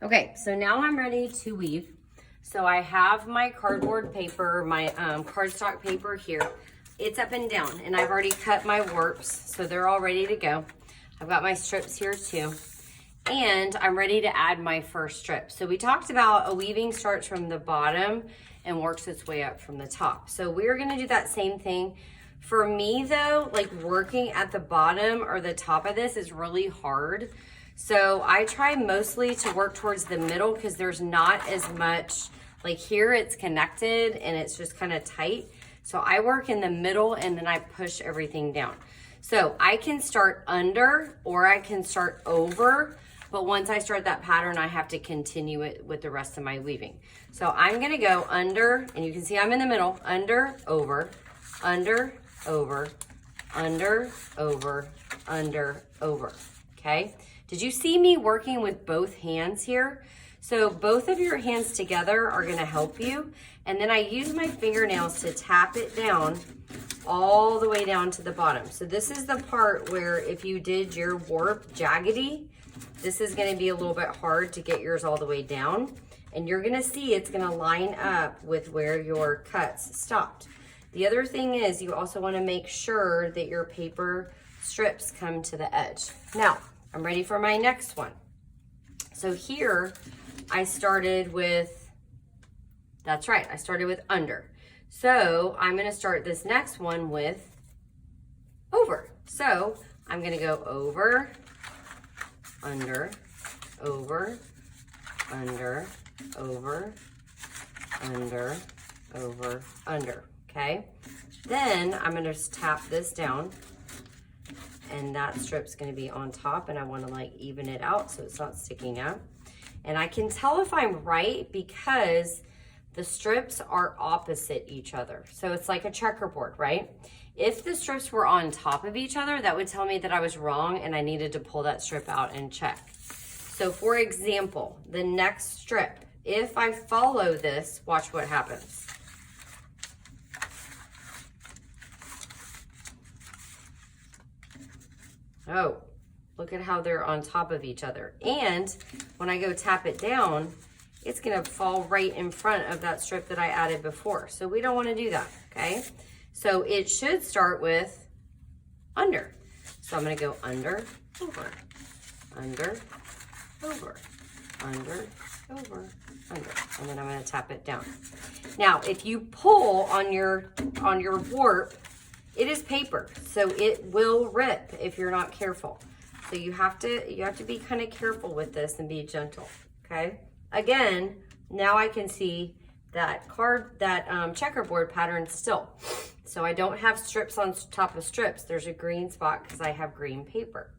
Okay, so now I'm ready to weave. So I have my cardboard paper, my cardstock paper here. It's up and down, and I've already cut my warps, so they're all ready to go. I've got my strips here too, and I'm ready to add my first strip. So we talked about a weaving starts from the bottom and works its way up from the top. So we're gonna do that same thing. For me though, like working at the bottom or the top of this is really hard. So I try mostly to work towards the middle because there's not as much, like here it's connected and it's just kind of tight. So I work in the middle and then I push everything down. So I can start under or I can start over, but once I start that pattern, I have to continue it with the rest of my weaving. So I'm gonna go under, and you can see I'm in the middle, under, over, under, over, under, over, under, over, okay? Did you see me working with both hands here? So both of your hands together are gonna help you. And then I use my fingernails to tap it down all the way down to the bottom. So this is the part where if you did your warp jaggedy, this is gonna be a little bit hard to get yours all the way down. And you're gonna see it's gonna line up with where your cuts stopped. The other thing is you also wanna make sure that your paper strips come to the edge. Now, I'm ready for my next one. So here I started with, that's right, I started with under. So I'm gonna start this next one with over. So I'm gonna go over, under, over, under, over, under, over, under, okay? Then I'm gonna just tap this down and that strip's gonna be on top and I wanna like even it out so it's not sticking out. And I can tell if I'm right because the strips are opposite each other. So it's like a checkerboard, right? If the strips were on top of each other, that would tell me that I was wrong and I needed to pull that strip out and check. So for example, the next strip, if I follow this, watch what happens. Oh, look at how they're on top of each other. And when I go tap it down, it's gonna fall right in front of that strip that I added before. So we don't wanna do that, okay? So it should start with under. So I'm gonna go under, over, under, over, under, over, under, and then I'm gonna tap it down. Now, if you pull on your warp, it is paper, so it will rip if you're not careful. So you have to be kind of careful with this and be gentle, okay? Again, now I can see that checkerboard pattern still. So I don't have strips on top of strips. There's a green spot because I have green paper.